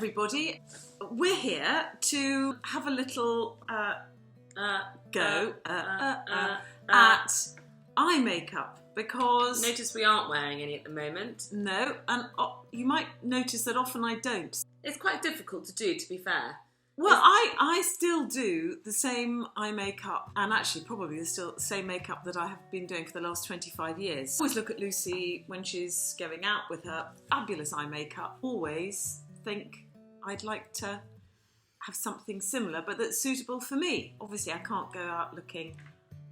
everybody. We're here to have a little go at eye makeup because... Notice we aren't wearing any at the moment. No, and you might notice that often I don't. It's quite difficult to do, to be fair. Well, I still do the same eye makeup, and actually probably the same makeup that I have been doing for the last 25 years. I always look at Lucy when she's going out with her fabulous eye makeup. Always think I'd like to have something similar, but that's suitable for me. Obviously, I can't go out looking,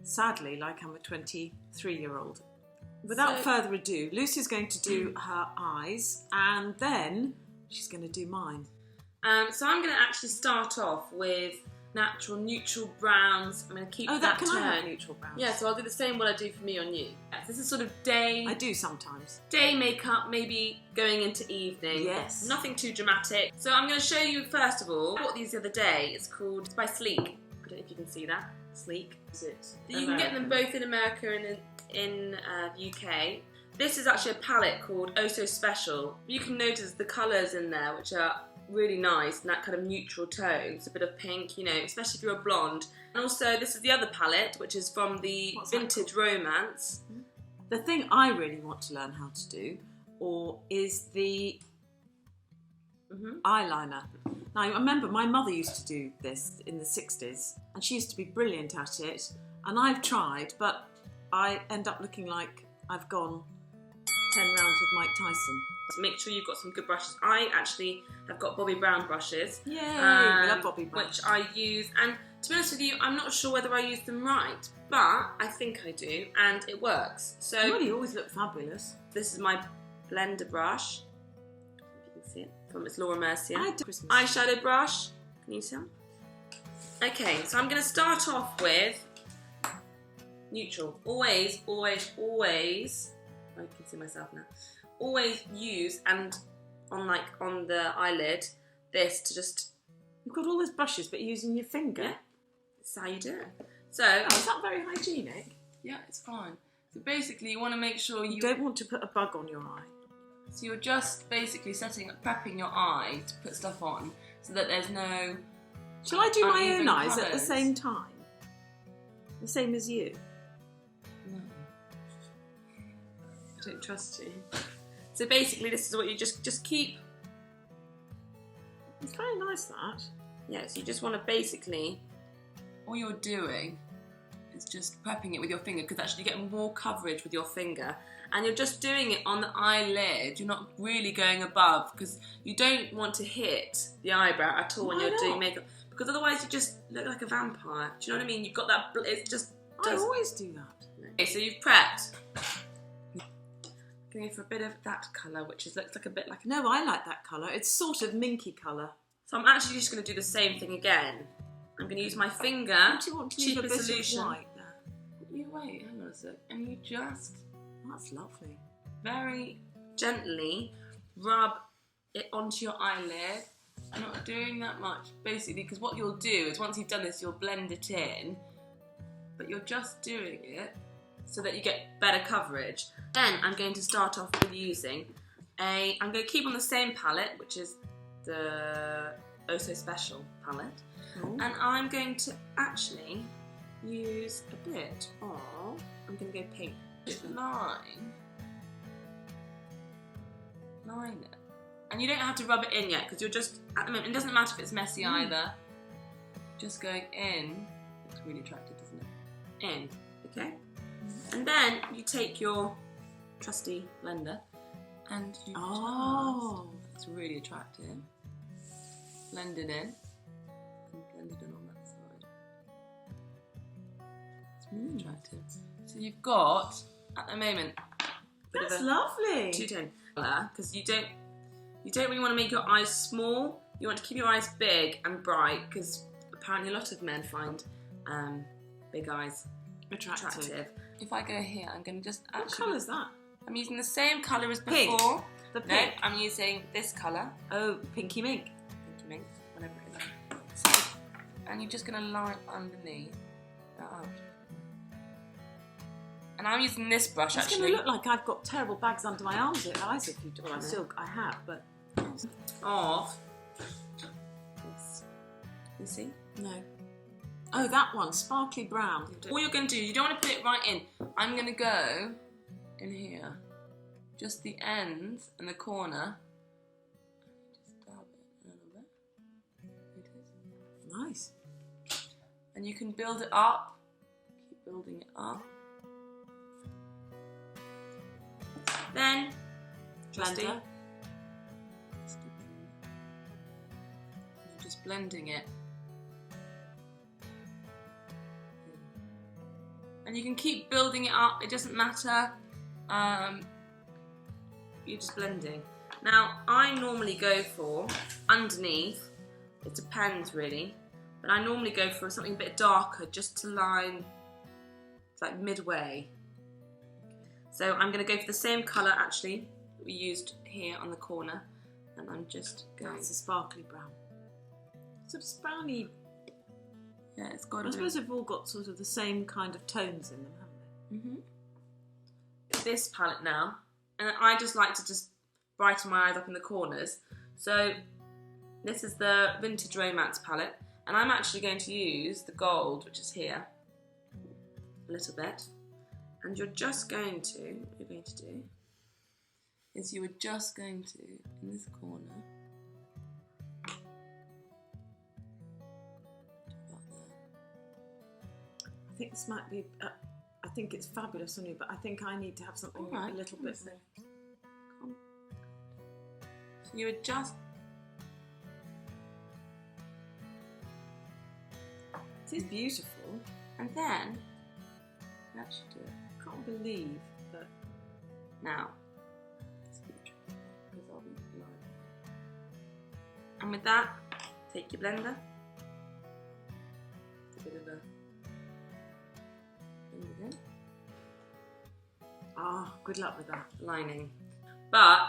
sadly, like I'm a 23-year-old. Without further ado, Lucy's going to do her eyes, and then she's going to do mine. So I'm going to actually start off with natural neutral browns. I'm going to keep that can turn. I have neutral browns? Yeah, so I'll do the same what I do for me on you. This is sort of day... I do sometimes. Day makeup, maybe going into evening. Yes. Nothing too dramatic. So I'm going to show you, first of all, I bought these the other day. It's by Sleek. I don't know if you can see that. Sleek. Is it? You can get them both in America and in the UK. This is actually a palette called Oh So Special. You can notice the colours in there, which are really nice, and that kind of neutral tone. It's a bit of pink, you know, especially if you're a blonde. And also, this is the other palette, which is from the Vintage Romance. The thing I really want to learn how to do, is the eyeliner. Now, I remember my mother used to do this in the 60s, and she used to be brilliant at it. And I've tried, but I end up looking like I've gone 10 rounds with Mike Tyson. So make sure you've got some good brushes. I actually have got Bobbi Brown brushes. Yay, we love Bobbi Brown. Which I use, and to be honest with you, I'm not sure whether I use them right, but I think I do, and it works. So well, you always look fabulous. This is my blender brush. If you can see it, from It's Laura Mercier. I do Christmas. Eyeshadow brush. Can you see? Okay, so I'm going to start off with neutral. Always, always, always. I can see myself now. Always use, and on the eyelid, this to just... You've got all those brushes, but you're using your finger. Yeah, that's how you do it. So... is that very hygienic? Yeah, it's fine. So basically, you want to make sure you don't want to put a bug on your eye. So you're just basically prepping your eye to put stuff on, so that there's no... Shall I do my own eyes colours at the same time? The same as you? No. I don't trust you. So basically, this is what you just keep. It's very nice, that. Yeah, so you just want to basically, all you're doing is just prepping it with your finger, because actually you get more coverage with your finger, and you're just doing it on the eyelid. You're not really going above, because you don't want to hit the eyebrow at all when you're doing makeup, because otherwise you just look like a vampire. Do you know what I mean? You've got that, it just does. I always do that. Okay, so you've prepped. Going for a bit of that colour, which looks like a bit like... No, I like that colour. It's sort of minky colour. So I'm actually just going to do the same thing again. I'm going to use my finger. Do you want to leave a bit solution. of white there? You wait, hang on a sec. And you just... That's lovely. Very gently rub it onto your eyelid. I'm not doing that much, basically, because what you'll do is once you've done this, you'll blend it in, but you're just doing it so that you get better coverage. Then I'm going to start off with using I'm going to keep on the same palette, which is the Oh So Special palette. Ooh. And I'm going to actually use a bit of, I'm going to go pink. Line it. And you don't have to rub it in yet, because you're just, at the moment, it doesn't matter if it's messy either. Just going in. Looks really attractive, doesn't it? In, okay? And then you take your trusty blender and you it's really attractive. Blend it in. And blend it in on that side. It's really attractive. So you've got, at the moment, that's lovely. Two-tone colour, because you don't really want to make your eyes small. You want to keep your eyes big and bright, because apparently a lot of men find big eyes attractive. If I go here, I'm going to just actually... What colour is that? I'm using the same colour as Pink. before. The pink? No, I'm using this colour. Oh, pinky mink. Pinky mink, whatever it is. So, and you're just going to line underneath that out. And I'm using this brush, it's actually. It's going to look like I've got terrible bags under my eyes if you do. Well, I have, but... Off you see? No. Oh, that one, sparkly brown. All you're going to do, you don't want to put it right in. I'm going to go in here. Just the ends and the corner. Just dab it a little bit. Nice. And you can build it up. Keep building it up. Then, Blender. Just blending it. And you can keep building it up, it doesn't matter. You're just blending. Now, I normally go for underneath, it depends really, but I normally go for something a bit darker just to line, like midway. So I'm going to go for the same colour actually that we used here on the corner, and I'm just going. That's a sparkly brown. Sort of browny. Yeah, it's got. I suppose they've all got sort of the same kind of tones in them, haven't they? This palette now, and I just like to just brighten my eyes up in the corners. So this is the Vintage Romance palette, and I'm actually going to use the gold, which is here, a little bit. And you're just going to, what you're going to do, is you are just going to, in this corner, I think this might be, I think it's fabulous on you, but I think I need to have something a little bit more. So you adjust. It is beautiful. And then, you actually do it. I can't believe that. Now, and with that, take your blender. A bit of a blend again. Ah, good luck with that. Lining. But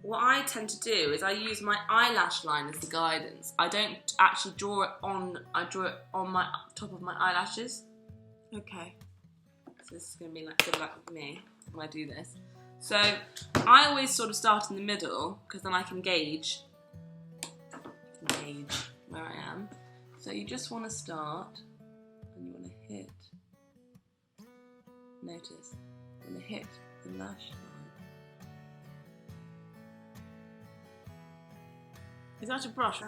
what I tend to do is I use my eyelash line as the guidance. I don't actually draw it on. I draw it on my top of my eyelashes. Okay. So this is going to be like good luck with me when I do this. So I always sort of start in the middle because then I can gauge where I am. So you just want to start and you want to hit. Notice, you want to hit the lash line. Is that a brush?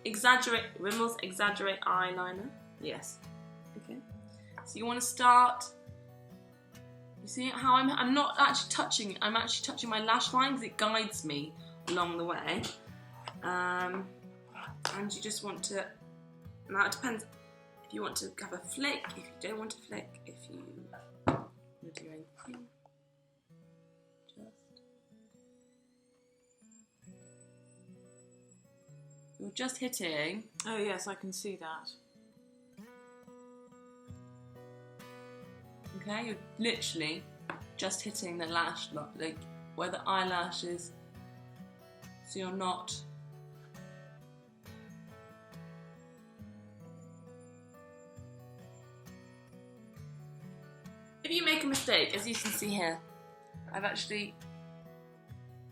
Exaggerate. Rimmel's Exaggerate eyeliner. Yes. Okay. So you want to start. You see how I'm not actually touching it. I'm actually touching my lash line because it guides me along the way. And you just want to. Now it depends if you want to have a flick. If you don't want to flick. If you want to do anything. You're just hitting. Oh yes, I can see that. Okay, you're literally just hitting the lash, like where the eyelash is. So you're not. If you make a mistake, as you can see here, I've actually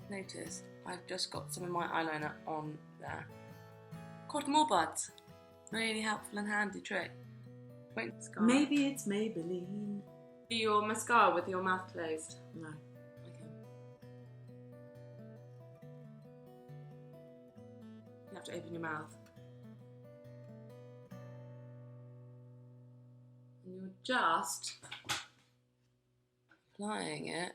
noticed I've just got some of my eyeliner on there. Cotton more buds. Really helpful and handy trick. Wait, mascara. Maybe it's Maybelline. Do your mascara with your mouth closed? No. Okay. You have to open your mouth. And you're just applying it.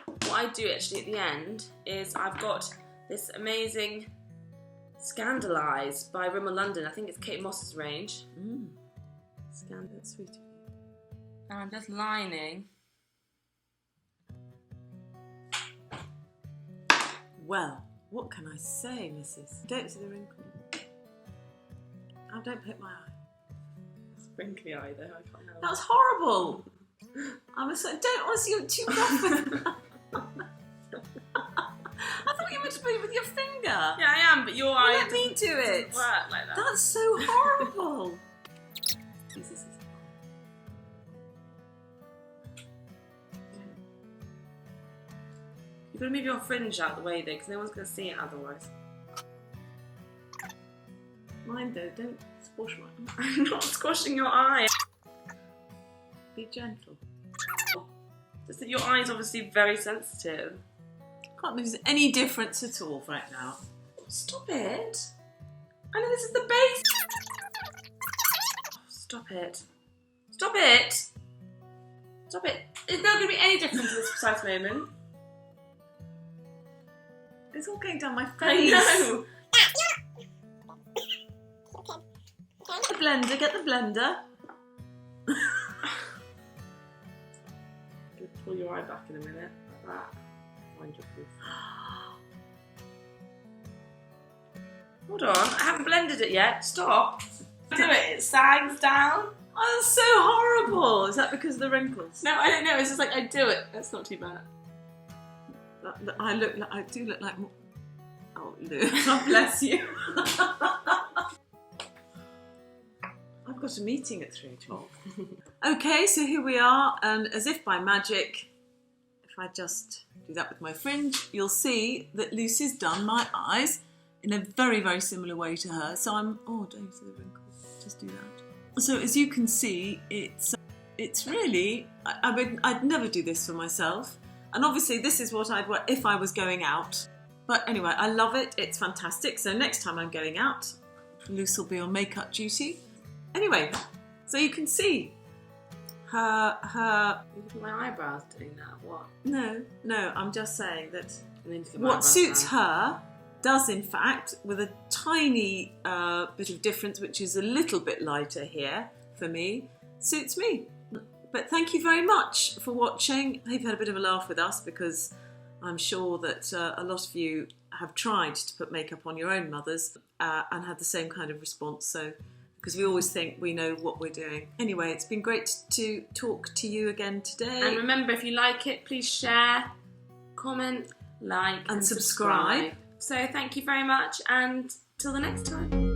What I do actually at the end is I've got this amazing Scandalise by Rimmel London. I think it's Kate Moss's range. That's sweet of you. And I'm just lining. Well, what can I say, Mrs.? Don't see the wrinkle. Oh, don't pick my eye. Sprinkly eye though, I can't help. That was horrible. I was like, don't want to see you too rough with that. I thought you were to put it with your finger. Yeah, I am, but your eye Let me do it. doesn't work like that. That's so horrible. Jesus. You've got to move your fringe out the way though, because no one's going to see it otherwise. My mind though, don't squash my eye. I'm not squashing your eye. Be gentle. Just that your eye is obviously very sensitive. Can't notice any difference at all right now. Stop it. I know this is the base. Stop it. Stop it. Stop it. It's not going to be any different at this precise moment. It's all going down my face. I know. Get the blender, get the blender. Pull your eye back in a minute, like that. Mind your face. Hold on, I haven't blended it yet. Stop. Do it sags down. Oh, that's so horrible. Is that because of the wrinkles? No, I don't know. It's just like I do it. That's not too bad. I do look like. Oh, Lou, God bless you. I've got a meeting at 3:00. Okay, so here we are, and as if by magic, if I just do that with my fringe, you'll see that Lucy's done my eyes in a very, very similar way to her. So don't you see the wrinkles? Just do that. So as you can see, it's really, I'd never do this for myself. And obviously this is what I'd wear if I was going out. But anyway, I love it. It's fantastic. So next time I'm going out, Lucy will be on makeup duty. Anyway, so you can see her. Look at my eyebrows doing that. What? No, I'm just saying that What what suits her does in fact, with a tiny bit of difference, which is a little bit lighter here for me, suits me. But thank you very much for watching. I hope you had a bit of a laugh with us, because I'm sure that a lot of you have tried to put makeup on your own mothers and had the same kind of response. So, because we always think we know what we're doing. Anyway, it's been great to talk to you again today. And remember, if you like it, please share, comment, like, and subscribe. So thank you very much, and till the next time.